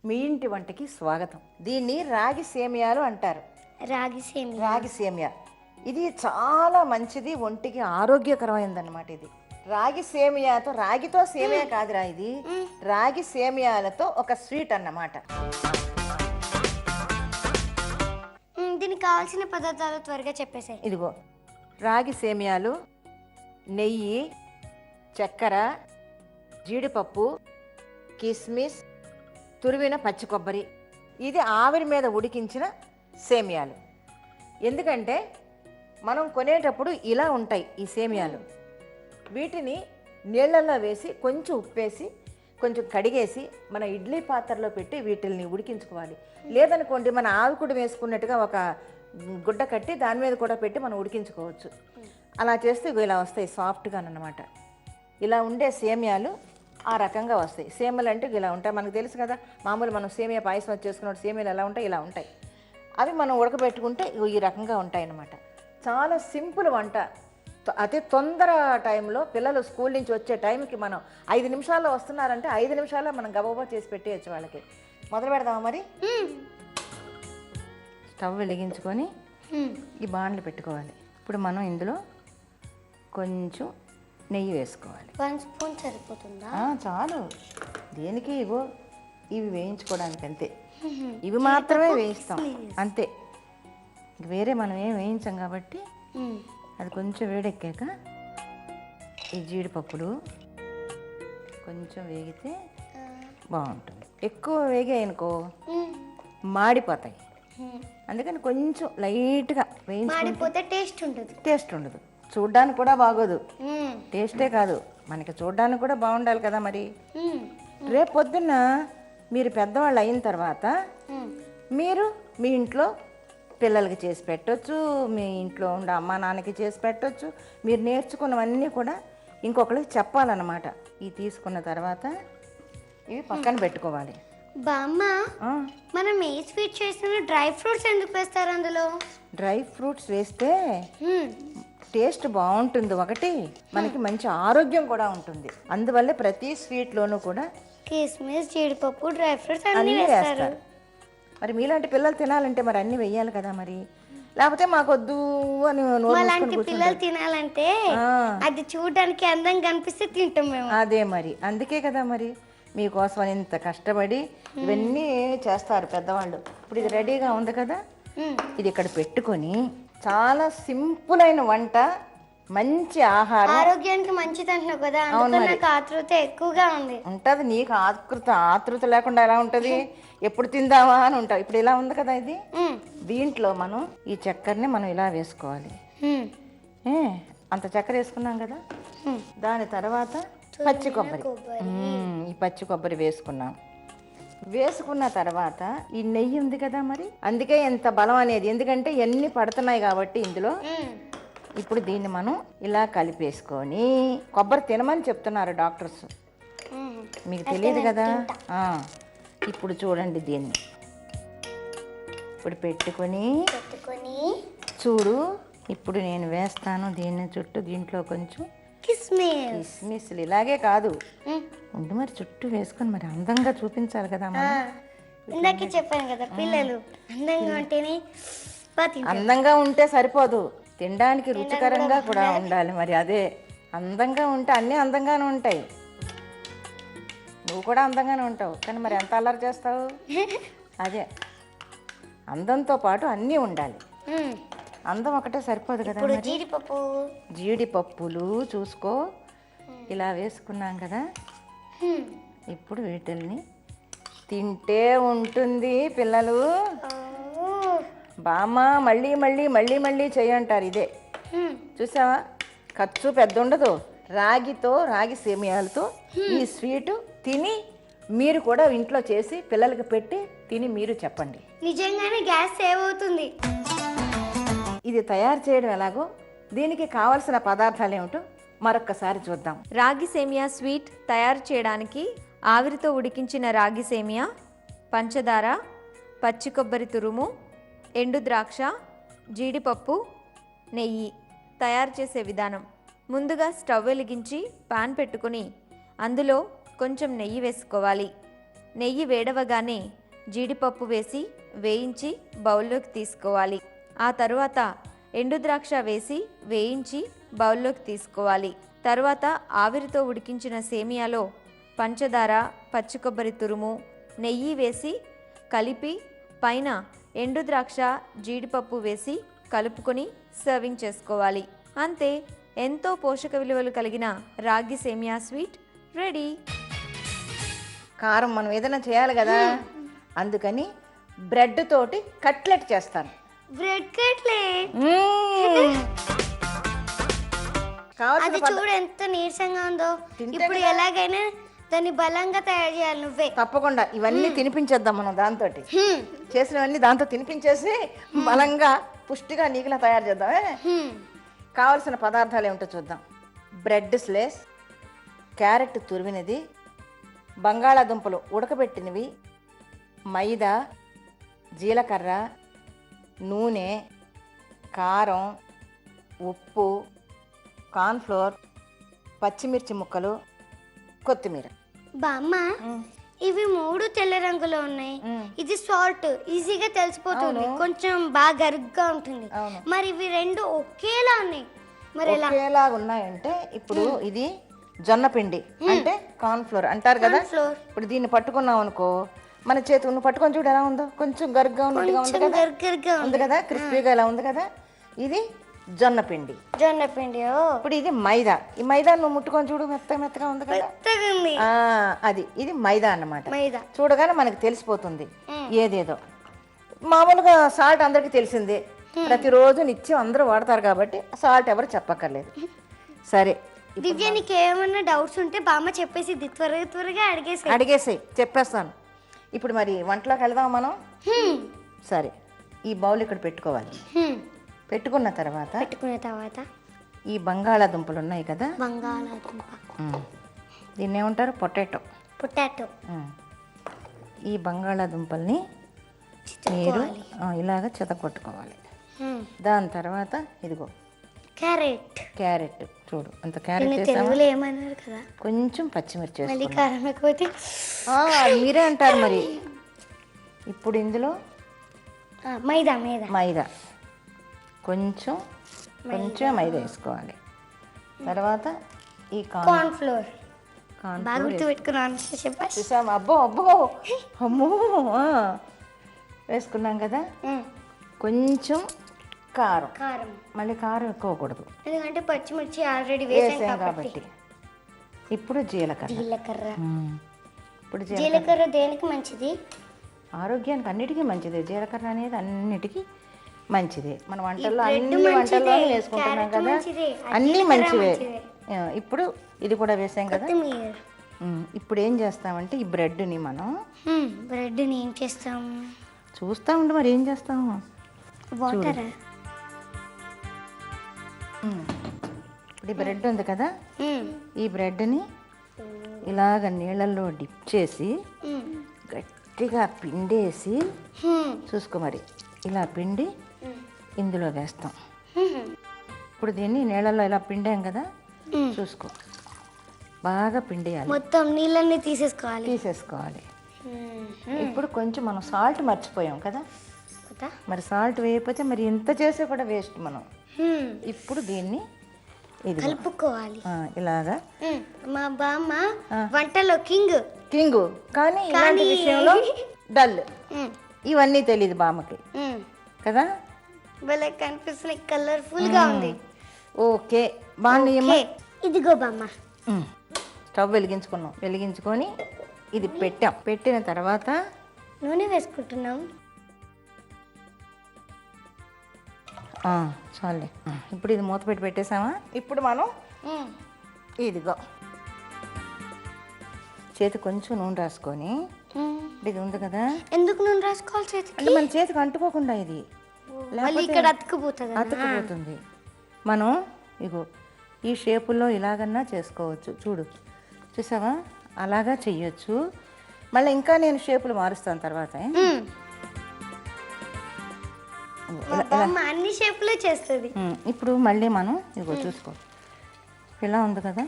మీ ఇంటి వంటకి స్వాగతం. దీన్ని రాగి సేమియాలు అంటారు. రాగి సేమియా ఇది చాలా మంచిది, ఒంటికి ఆరోగ్యకరమైనదన్నమాట. ఇది రాగి సేమియాతో, రాగితో సేమియా కాదురా, ఇది రాగి సేమియాలతో ఒక స్వీట్ అన్నమాట. దీనికి కావాల్సిన పదార్థాలు త్వరగా చెప్పేసాయి. ఇదిగో రాగి సేమియాలు, నెయ్యి, చక్కెర, జీడిపప్పు, కిస్మిస్, తురిమిన పచ్చి కొబ్బరి. ఇది ఆవిరి మీద ఉడికించిన సేమియాలు. ఎందుకంటే మనం కొనేటప్పుడు ఇలా ఉంటాయి ఈ సేమియాలు. వీటిని నీళ్ళల్లో వేసి కొంచెం ఉప్పేసి కొంచెం కడిగేసి మన ఇడ్లీ పాత్రలో పెట్టి వీటిని ఉడికించుకోవాలి. లేదనుకోండి మన ఆవికుడు వేసుకున్నట్టుగా ఒక గుడ్డ కట్టి దాని మీద కూడా పెట్టి మనం ఉడికించుకోవచ్చు. అలా చేస్తే ఇలా వస్తాయి సాఫ్ట్గా అన్నమాట. ఇలా ఉండే సేమియాలు ఆ రకంగా వస్తాయి. సేమియాలు అంటే ఇలా ఉంటాయి, మనకు తెలుసు కదా. మామూలు మనం సేమియా పాయసం వచ్చేసుకున్నప్పుడు సేమియాలు ఎలా ఉంటాయి, ఇలా ఉంటాయి. అవి మనం ఉడకబెట్టుకుంటే ఈ రకంగా ఉంటాయి అన్నమాట. చాలా సింపుల్ వంట. అతి తొందర టైంలో పిల్లలు స్కూల్ నుంచి వచ్చే టైంకి మనం 5 నిమిషాల్లో వస్తున్నారంటే 5 నిమిషాల్లో మనం గబగబా చేసి పెట్టేయచ్చు వాళ్ళకి. మొదలు పెడదామా మరి? స్టవ్ వెలిగించుకొని ఈ బాండ్లు పెట్టుకోవాలి. ఇప్పుడు మనం ఇందులో కొంచెం నెయ్యి వేసుకోవాలి. 1 స్పూన్ సరిపోతుందా? చాలు. దేనికి? ఇవో ఇవి వేయించుకోవడానికి అంతే. ఇవి మాత్రమే వేయిస్తాం అంతే. వేరే మనం ఏం వేయించాం కాబట్టి అది కొంచెం వేడెక్కాక ఈ జీడిపప్పులు కొంచెం వేగితే బాగుంటుంది. ఎక్కువ వేగాయనుకో మాడిపోతాయి. అందుకని కొంచెం లైట్గా వేయించుకుంటే టేస్ట్ ఉండదు, చూడ్డానికి కూడా బాగోదు. టేస్టే కాదు, మనకి చూడ్డానికి కూడా బాగుండాలి కదా. మరి రేపు పొద్దున్న మీరు పెద్దవాళ్ళు అయిన తర్వాత మీరు మీ ఇంట్లో పిల్లలకి చేసి పెట్టవచ్చు, మీ ఇంట్లో ఉండే అమ్మా నాన్నకి చేసి పెట్టవచ్చు. మీరు నేర్చుకున్నవన్నీ కూడా ఇంకొకరికి చెప్పాలన్నమాట. ఇవి తీసుకున్న తర్వాత ఇవి పక్కన పెట్టుకోవాలి. బామ్మ, మనం ఏ స్వీట్ చేసినా డ్రై ఫ్రూట్స్ ఎందుకు వేస్తారు అందులో? డ్రై ఫ్రూట్స్ వేస్తే టేస్ట్ బాగుంటుంది, ఒకటి మనకి మంచి ఆరోగ్యం కూడా ఉంటుంది. అందువల్ల ప్రతి స్వీట్లోనూ కూడా కిస్మిస్, జీడిపప్పు, డ్రై ఫ్రూట్స్ అన్నీ వేస్తారు. మరి మీలాంటి పిల్లలు తినాలంటే మరి అన్నీ వెయ్యాలి కదా. మరి లేకపోతే మాకొద్దు అని పిల్లలు తినాలంటే అది చూడడానికి అందంగా కనిపిస్తే తింటాం మేము. అదే మరి, అందుకే కదా మరి మీకోసం అని ఇంత కష్టపడి ఇవన్నీ చేస్తారు పెద్దవాళ్ళు. ఇప్పుడు ఇది రెడీగా ఉంది కదా, ఇది ఇక్కడ పెట్టుకొని చాలా సింపుల్ అయిన వంట, మంచి ఆహారం, ఆరోగ్యానికి మంచిది అంటున్నావు కదా. నాకు ఆతృత ఎక్కువగా ఉంది. ఉంటుంది నీకు ఆతృత లేకుండా ఎలా ఉంటుంది? ఎప్పుడు తిందామా అని ఉంటావు. ఇప్పుడు ఇలా ఉంది కదా ఇది. దీంట్లో మనం ఈ చక్కెరని మనం ఇలా వేసుకోవాలి. అంత చక్కెర వేసుకున్నాం కదా, దాని తర్వాత పచ్చి కొబ్బరి, ఈ పచ్చి కొబ్బరి వేసుకున్నాం. వేసుకున్న తర్వాత ఈ నెయ్యి ఉంది కదా, మరి అందుకే ఎంత బలం అనేది. ఎందుకంటే ఎన్ని పడుతున్నాయి కాబట్టి ఇందులో. ఇప్పుడు దీన్ని మనం ఇలా కలిపేసుకొని, కొబ్బరి తినమని చెప్తున్నారు డాక్టర్స్, మీకు తెలియదు కదా. ఇప్పుడు చూడండి, దీన్ని ఇప్పుడు పెట్టుకొని చూడు. ఇప్పుడు నేను వేస్తాను దీన్ని చుట్టూ. దీంట్లో కొంచెం కిస్మిస్లు ఇలాగే కాదు ఉండి మరి చుట్టూ వేసుకొని మరి అందంగా చూపించాలి కదా. ఇందాకే చెప్పాను కదా, పిల్లలు అందంగా ఉంటేనే. అందంగా ఉంటే సరిపోదు, తినడానికి రుచికరంగా కూడా ఉండాలి. మరి అదే అందంగా ఉంటే అన్నీ అందంగానే ఉంటాయి. నువ్వు కూడా అందంగానే ఉంటావు, కానీ మరి ఎంత అల్లరి చేస్తావు? అదే అందంతో పాటు అన్నీ ఉండాలి. అందం ఒకటే సరిపోదు కదా. జీడిపప్పులు చూసుకో, ఇలా వేసుకున్నాం కదా. ఇప్పుడు వీటిల్ని తింటే ఉంటుంది పిల్లలు. బామ్మ మళ్ళీ మళ్ళీ మళ్ళీ మళ్ళీ చేయంటారు. ఇదే చూసావా, ఖర్చు పెద్ద ఉండదు. రాగి సేమియాలతో ఈ స్వీటు తిని మీరు కూడా ఇంట్లో చేసి పిల్లలకి పెట్టి తిని మీరు చెప్పండి. నిజంగానే గ్యాస్ సేవ్ అవుతుంది. ఇది తయారు చేయడం ఎలాగో, దీనికి కావలసిన పదార్థాలు ఏమిటో మరొక్కసారి చూద్దాం. రాగి సేమియా స్వీట్ తయారు చేయడానికి ఆవిరితో ఉడికించిన రాగి సేమియా, పంచదార, పచ్చి కొబ్బరి తురుము, ఎండు ద్రాక్ష, జీడిపప్పు, నెయ్యి. తయారు చేసే విధానం: ముందుగా స్టవ్ వెలిగించి పాన్ పెట్టుకుని అందులో కొంచెం నెయ్యి వేసుకోవాలి. నెయ్యి వేడవగానే జీడిపప్పు వేసి వేయించి బౌల్లోకి తీసుకోవాలి. ఆ తరువాత ఎండు ద్రాక్ష వేసి వేయించి బౌల్లోకి తీసుకోవాలి. తరువాత ఆవిరితో ఉడికించిన సేమియాలో పంచదార, పచ్చి కొబ్బరి తురుము, నెయ్యి వేసి కలిపి పైన ఎండు ద్రాక్ష, జీడిపప్పు వేసి కలుపుకొని సర్వింగ్ చేసుకోవాలి. అంతే, ఎంతో పోషక విలువలు కలిగిన రాగి సేమియా స్వీట్ రెడీ. కారం మనం ఏదైనా చేయాలి కదా, అందుకని బ్రెడ్ తోటి కట్లెట్ చేస్తాను. బ్రెడ్ కట్లెట్ అది చూడు ఎంత నీరసంగా ఉందో. ఇప్పుడు ఎలాగైనా దాన్ని బలంగా తయారు చేయాలి నువ్వే. తప్పకుండా ఇవన్నీ తినిపించేద్దాం మనం. దాంతో చేసినవన్నీ దాంతో తినిపించేసి బలంగా పుష్టిగా నీకులా తయారు చేద్దామే. కావలసిన పదార్థాలు ఏమిటో చూద్దాం. బ్రెడ్ స్లైస్, క్యారెట్ తురిమినది, బంగాళాదుంపలు ఉడకబెట్టినవి, మైదా, జీలకర్ర, నూనె, కారం, ఉప్పు, కార్న్ఫ్లోర్, పచ్చిమిర్చి ముక్కలు, కొత్తిమీర. బామ్మ, ఇవి 3 తెల్ల రంగులో ఉన్నాయి. ఇది సాల్ట్, ఈజీగా తెలిసిపోతుంది. కొంచెం బాగా గరుగ్గా ఉంటుంది. మరి ఇవి 2 ఒకేలా ఉన్నాయి. మరి ఒకేలా ఉన్నాయంటే ఇప్పుడు ఇది జొన్న పిండి అంటే కార్న్ఫ్లోర్ అంటారు కదా. ఇప్పుడు దీన్ని పట్టుకున్నాం అనుకో, మన చేతి నువ్వు పట్టుకొని చూడు ఎలా ఉందో, కొంచెం గరుగ్గా ఉన్నట్టుగా ఉంది కదా, ఉంది కదా, క్రిస్పీగా ఇలా ఉంది కదా. ఇది జొన్న పిండి. ఇప్పుడు ఇది మైదా. ఈ మైదా నువ్వు ముట్టుకొని చూడు, మెత్తగా ఉంది కదా, అది ఇది మైదా అన్నమాట. చూడగానే మనకి తెలిసిపోతుంది ఏదేదో. మామూలుగా సాల్ట్ అందరికి తెలిసిందే, ప్రతిరోజు నిత్యం అందరూ వాడతారు కాబట్టి సాల్ట్ ఎవరు చెప్పక్కర్లేదు. సరే, దివ్యానికి ఏమైనా డౌట్స్ ఉంటే బామ్మ చెప్పేసి త్వరగా అడిగేసాయి, చెప్పేస్తాను. ఇప్పుడు మరి వంటలోకి వెళ్దాం మనం. సరే, ఈ బౌల్ ఇక్కడ పెట్టుకోవాలి. పెట్టుకున్న తర్వాత ఈ బంగాళాదుంపలు ఉన్నాయి కదా, దీన్ని ఏమంటారు, పొటాటో. ఈ బంగాళాదుంపల్ని మీరు ఇలాగ చెతకొట్టుకోవాలి. దాని తర్వాత ఇదిగో క్యారెట్ చూడు, అంత క్యారెట్ కొంచెం పచ్చిమిర్చి మీరే అంటారు మరి. ఇప్పుడు ఇందులో మైదా కొంచెం మైదా వేసుకోవాలి. తర్వాత ఈ కార్న్ఫ్లోర్ అమ్మో వేసుకున్నాం కదా. కొంచెం కారం, మళ్ళీ కారం ఎక్కువకూడదు ఎందుకంటే పచ్చిమిర్చి ఆల్రెడీ వేసాం కాబట్టి. ఇప్పుడు జీలకర్ర. ఇప్పుడు జీలకర్ర దేనికి మంచిది? ఆరోగ్యానికి అన్నిటికీ మంచిది. జీలకర్ర అనేది అన్నిటికీ మంచిది. మన వంటల్లో అన్ని వంటల్లో వేసుకుంటున్నాం కదా, అన్నీ మంచివే. ఇప్పుడు ఇది కూడా వేసాం కదా. ఇప్పుడు ఏం చేస్తామంటే ఈ బ్రెడ్ని మనం ఏం చేస్తాం చూస్తా ఉండు. మరి ఏం చేస్తాము, వాటర్. ఇప్పుడు ఈ బ్రెడ్ ఉంది కదా, ఈ బ్రెడ్ని ఇలాగ నీళ్ళల్లో డిప్ చేసి గట్టిగా పిండేసి చూసుకో, మరి ఇలా పిండి ఇందులో వేస్తాం. ఇప్పుడు దీన్ని నీళ్ళల్లో ఇలా పిండాం కదా, చూసుకో, బాగా పిండేయాలి, మొత్తం నీళ్ళన్నీ తీసేసుకోవాలి. ఇప్పుడు కొంచెం మనం సాల్ట్ మర్చిపోయాం కదా, మరి సాల్ట్ వేయకపోతే మరి ఇంత చేసే కూడా వేస్ట్ మనం. ఇప్పుడు దీన్ని ఇది కలుపుకోవాలి ఇలాగా. మా బామ్మ వంటలో కింగ్ కానీ ఇలాంటి విషయంలో డల్. ఇవన్నీ తెలియదు బామ్మకి కదా. భలే కనిపిస్తున్నాయి, కలర్ఫుల్ గా ఉంది. ఓకే, బాగుంది. ఇదిగో బామ్మ, స్టవ్ వెలిగించుకొని ఇది పెట్టిన తర్వాత నూనె వేసుకుంటున్నాం. చాలే, ఇప్పుడు ఇది మూత పెట్టేసామా. ఇప్పుడు మనం ఇదిగో చేతి కొంచెం నూనె రాసుకొని, ఇది ఉంది కదా, ఎందుకు నూనె రాసుకోవాలి చేతికి? అంటే మన చేతికి అంటుకోకుండా, ఇది ఇక్కడ అతుక్కుపోతుంది. మనం ఇగో ఈ షేపుల్లో ఇలాగన్నా చేసుకోవచ్చు. చూసావా, అలాగా చెయ్యొచ్చు. మళ్ళీ ఇంకా నేను షేపులు మారుస్తాను తర్వాత. అన్ని షేపులో చేస్తుంది. ఇప్పుడు మళ్ళీ మనం ఇదిగో చూసుకో, ఇలా ఉంది కదా,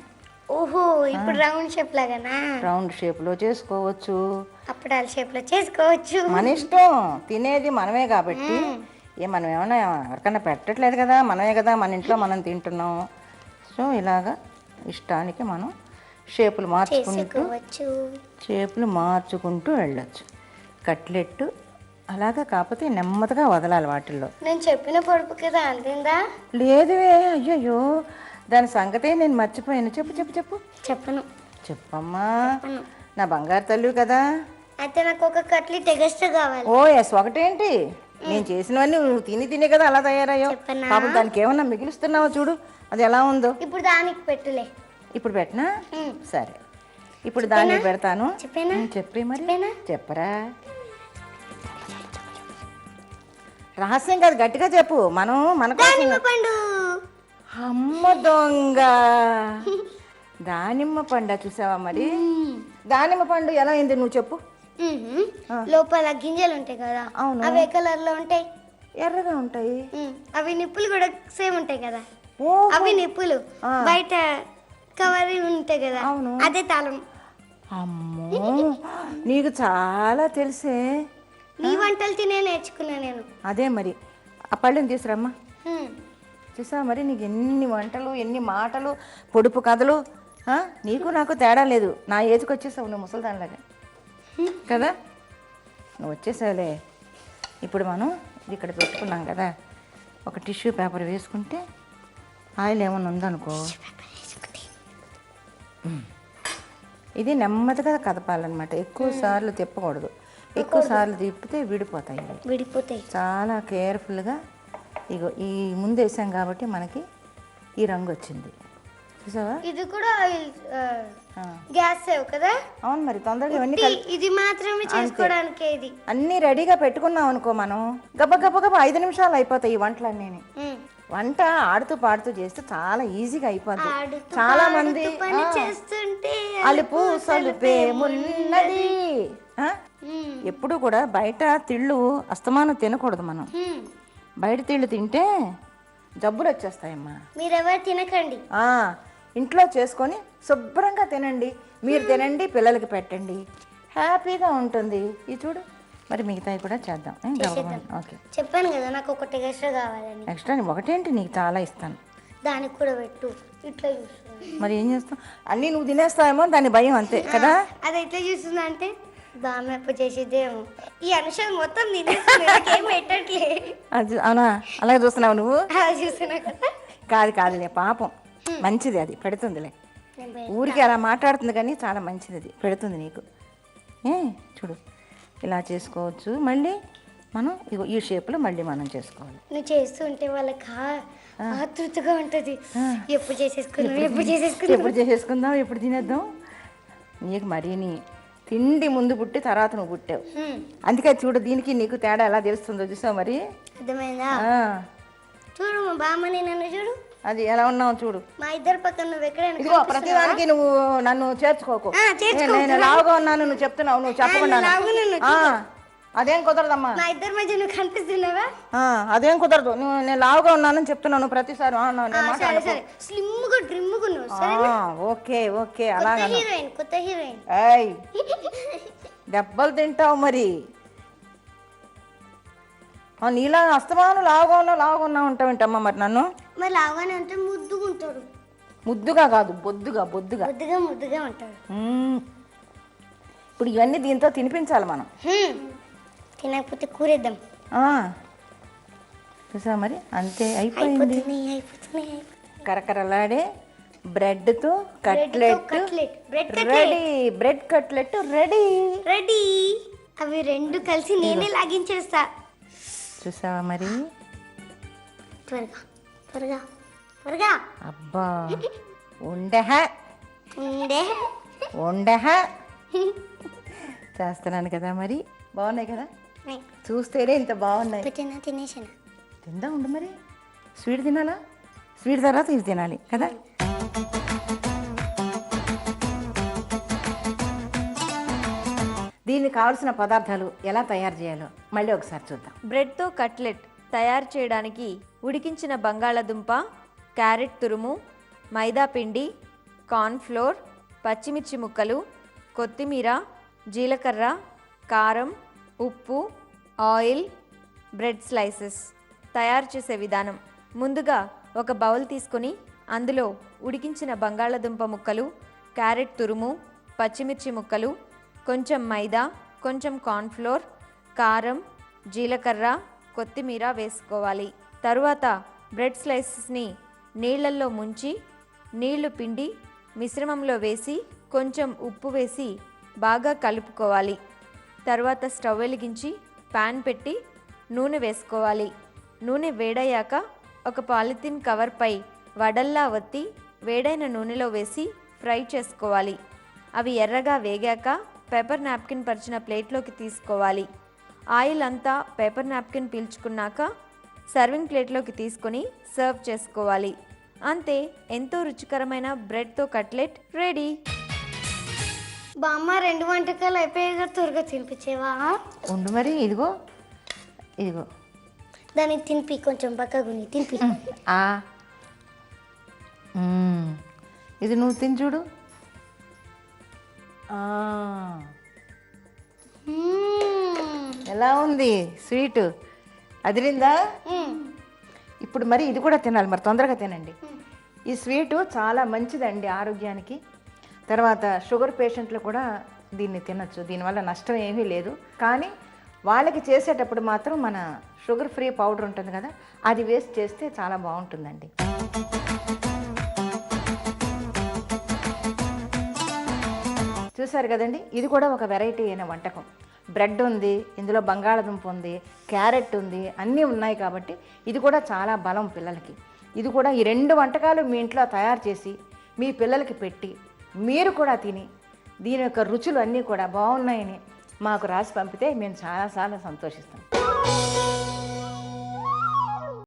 ఓహో, ఇప్పుడు రౌండ్ షేప్ లాగానా? రౌండ్ షేప్లో చేసుకోవచ్చు, అప్పడాల షేప్ లో చేసుకోవచ్చు. మన ఇష్టం. తినేది మనమే కాబట్టి మనం ఏమన్నా ఎవరికన్నా పెట్టట్లేదు కదా, మనమే కదా మన ఇంట్లో మనం తింటున్నాం. సో ఇలాగా ఇష్టానికి మనం షేపులు మార్చుకుంటూ వెళ్ళొచ్చు. కట్లెట్ అలాగా, కాకపోతే నెమ్మదిగా వదలాలి వాటిల్లో. నేను చెప్పిన పొడుపు కదా అందిందా? లేదువే, అయ్యయ్యో దాని సంగతే నేను మర్చిపోయాను. చెప్పు చెప్పు చెప్పు. చెప్పమ్మా, నా బంగారు తల్లి కదా. అయితే నాకు ఒక కట్లెట్ ఎగస్ట్రా కావాలి. ఓ ఎస్, ఒకటేంటి, నేను చేసినవన్నీ నువ్వు తినే కదా అలా తయారయ్యో. పాపం దానికి ఏమన్నా మిగిలిస్తున్నావో చూడు, అది ఎలా ఉందో. ఇప్పుడు దానికి పెట్టులే. ఇప్పుడు పెట్టనా? సరే, ఇప్పుడు దాన్ని పెడతాను. చెప్పే మరి, చెప్పరా. రహస్యం కాదు, గట్టిగా చెప్పు. మన పండు. అమ్మ దొంగ, దానిమ్మ పండు చూసావా మరి? దానిమ్మ పండు ఎలా అయింది నువ్వు చెప్పు. లోపల గింజలు ఉంటాయి కదా, అవి ఏ కలర్ లో ఉంటాయి? ఎర్రగా ఉంటాయి. అవి నిప్పులు కూడా సేమ్ ఉంటాయి కదా. అవి నిప్పులు, బయట కవర్ ఉంటాయి కదా, అదే తాళం. అమ్మో, నీకు చాలా తెలిసే. నీ వంటలు తినే నేర్చుకున్నా నేను. అదే మరి, ఆ పళ్ళని తీసురమ్మా. చూసావా మరి, నీకు ఎన్ని వంటలు, ఎన్ని మాటలు, పొడుపు కథలు. నీకు నాకు తేడా లేదు. నా ఏజ్కి వచ్చేసావు నువ్వు, ముసలిదానిలాగా కదా. నువ్వు వచ్చేసావులే. ఇప్పుడు మనం ఇది ఇక్కడ పెట్టుకున్నాం కదా, ఒక టిష్యూ పేపర్ వేసుకుంటే ఆయిల్ ఏమైనా ఉందనుకో, ఇది నెమ్మదిగా కదపాలన్నమాట. ఎక్కువ సార్లు తిప్పకూడదు. ఎక్కువ సార్లు తిప్పితే విడిపోతాయి. చాలా కేర్ఫుల్గా. ఇగో ఈ ముందు వేసాం కాబట్టి మనకి ఈ రంగు వచ్చింది, చూసావా. ఇది కూడా గ్యాస్ సేవ్ కదా. అవును మరి, తొందరగా ఇవన్నీ ఇది మాత్రమే చేసుకోవడానికి. ఇది అన్నీ రెడీగా పెట్టుకున్నాం అనుకో, మనం గబ 5 నిమిషాలు అయిపోతాయి ఈ వంటలన్నీ. వంట ఆడుతూ పాడుతూ చేస్తే చాలా ఈజీగా అయిపోద్ది. చాలా మంది అలుపు సలుపేమున్నది. ఎప్పుడు కూడా బయట తిళ్ళు అస్తమానం తినకూడదు. మనం బయట తిళ్ళు తింటే జబ్బులు వచ్చేస్తాయమ్మా. మీరెవరు తినకండి, ఇంట్లో చేసుకొని శుభ్రంగా తినండి. మీరు తినండి, పిల్లలకి పెట్టండి, హ్యాపీగా ఉంటుంది. ఇది చూడు మరి, మిగతాయి కూడా చేద్దాం. ఓకే, చెప్పాను కదా నాకు ఒకటి ఎక్స్ట్రా కావాలని. ఎక్స్ట్రా ఒకటేంటి, నీకు చాలా ఇస్తాను. దానికి కూడా పెట్టు. ఇట్లా చూస్తుంది మరి ఏం చేస్తావు, అన్నీ నువ్వు తినేస్తావేమో దాని భయం, అంతే కదా. అది ఎట్లా చూస్తుందా అంటే, బామ్మ చేసేదేమో. ఈ అనుషం మొత్తం తినేస్తాం పెట్టట్లే. అది అవునా, అలాగే చూస్తున్నావు నువ్వు. చూస్తున్నా కదా. కాదులే, పాపం మంచిది, అది పెడుతుందిలే. ఊరికి అలా మాట్లాడుతుంది కానీ చాలా మంచిది, అది పెడుతుంది నీకు. చూడు, ఇలా చేసుకోవచ్చు. మళ్ళీ మనం ఇగో ఈ షేప్లో మళ్ళీ మనం చేసుకోవాలి. నువ్వు చేస్తుంటే వాళ్ళకి ఆతృతగా ఉంటుంది. ఎప్పుడు చేసేసుకుందాం, ఎప్పుడు తినేద్దాం. నీకు మరీ నీ తిండి ముందు పుట్టి తర్వాత నువ్వు పుట్టావు, అందుకే చూడు దీనికి నీకు తేడా ఎలా తెలుస్తుందో చూసావు మరి. అర్థమైందా? చూడు మా బామ్మని నన్ను చూడు, అది ఎలా ఉన్నావు చూడు. మా ఇద్దరు పక్కన నువ్వు ఎక్కడైనా ఇదిగో ప్రతిదానికి నువ్వు నన్ను చేర్చుకోకు. నేను లావుగా ఉన్నాను నువ్వు చెప్తున్నావు, నువ్వు చెప్పకుండా. అదేం కుదరదమ్మా. మా ఇద్దరి మధ్య నువ్వు కనిపిస్తున్నావా? అదేం కుదరదు. నేను లావుగా ఉన్నానని చెప్తున్నాను ప్రతిసారి. స్లిమ్గా డ్రిమ్గా. ఓకే అలాగా. కొత్త హీరోయిన్. దెబ్బలు తింటావు మరి. నీలా అస్తమాను లావుగా ఉన్నావు ఉంటావేంటమ్మా మరి నన్ను. మరి లావుగానే ఉంటే ముద్దుగా ఉంటాడు. ముద్దుగా కాదు, బొద్దుగా ఉంటాడు. ఇప్పుడు ఇవన్నీ దీంతో తినిపించాలి మనం. తినకపోతే కూరేద్దాం. చూసా మరి, అంతే అయిపోయింది. కరకరలాడే బ్రెడ్తో cutlet ready. Bread cutlet ready. అవి రెండు కలిసి నేనే లాగించేస్తా. చూసావా మరి, త్వరగా. అబ్బా, ఉండే చేస్తున్నాను కదా మరి. బాగున్నాయి కదా, చూస్తేనే ఇంత బాగున్నాయి. తిందా ఉండు మరి. స్వీట్ తినాలా, స్వీట్ తర్వాత ఇది తినాలి కదా. దీనికి కావాల్సిన పదార్థాలు ఎలా తయారు చేయాలో మళ్ళీ ఒకసారి చూద్దాం. బ్రెడ్తో కట్లెట్ తయారు చేయడానికి ఉడికించిన బంగాళాదుంప, క్యారెట్ తురుము, మైదా పిండి, కార్న్ఫ్లోర్, పచ్చిమిర్చి ముక్కలు, కొత్తిమీర, జీలకర్ర, కారం, ఉప్పు, ఆయిల్, బ్రెడ్ స్లైసెస్. తయారు చేసే విధానం: ముందుగా ఒక బౌల్ తీసుకొని అందులో ఉడికించిన బంగాళదుంప ముక్కలు, క్యారెట్ తురుము, పచ్చిమిర్చి ముక్కలు, కొంచెం మైదా, కొంచెం కార్న్ఫ్లోర్, కారం, జీలకర్ర, కొత్తిమీర వేసుకోవాలి. తరువాత బ్రెడ్ స్లైసెస్ని నీళ్ళల్లో ముంచి నీళ్లు పిండి మిశ్రమంలో వేసి కొంచెం ఉప్పు వేసి బాగా కలుపుకోవాలి. తర్వాత స్టవ్ వెలిగించి పాన్ పెట్టి నూనె వేసుకోవాలి. నూనె వేడయ్యాక ఒక పాలిథిన్ కవర్పై వడల్లా ఒత్తి వేడైన నూనెలో వేసి ఫ్రై చేసుకోవాలి. అవి ఎర్రగా వేగాక పేపర్ నాప్కిన్ పరిచిన ప్లేట్లోకి తీసుకోవాలి. ఆయిల్ అంతా పేపర్ నాప్కిన్ పీల్చుకున్నాక సర్వింగ్ ప్లేట్లోకి తీసుకొని సర్వ్ చేసుకోవాలి. అంతే, ఎంతో రుచికరమైన బ్రెడ్తో కట్లెట్ రెడీ. బామ్మ 2 వంటకాలు అయిపోయాక త్వరగా తినిపించేవా? ఉండు మరి, ఇదిగో ఇదిగో దాన్ని తినిపి, కొంచెం పక్కగుని తినిపి. ఆ, ఇది నువ్వు తిని చూడు. ఎలా ఉంది స్వీట్? అదిరిందా? ఇప్పుడు మరి ఇది కూడా తినాలి, మరి తొందరగా తినండి. ఈ స్వీటు చాలా మంచిదండి ఆరోగ్యానికి. తర్వాత షుగర్ పేషెంట్లు కూడా దీన్ని తినచ్చు, దీనివల్ల నష్టం ఏమీ లేదు. కానీ వాళ్ళకి చేసేటప్పుడు మాత్రం మన షుగర్ ఫ్రీ పౌడర్ ఉంటుంది కదా, అది వేస్ట్ చేస్తే చాలా బాగుంటుందండి. చూసారు కదండి, ఇది కూడా ఒక వెరైటీ అయిన వంటకం. బ్రెడ్ ఉంది, ఇందులో బంగాళదుంప ఉంది, క్యారెట్ ఉంది, అన్నీ ఉన్నాయి కాబట్టి ఇది కూడా చాలా బలం పిల్లలకి. ఇది కూడా ఈ 2 వంటకాలు మీ ఇంట్లో తయారు చేసి మీ పిల్లలకి పెట్టి మీరు కూడా తిని దీని యొక్క రుచులు అన్నీ కూడా బాగున్నాయని మాకు రాసి పంపితే మేము చాలా సంతోషిస్తాం.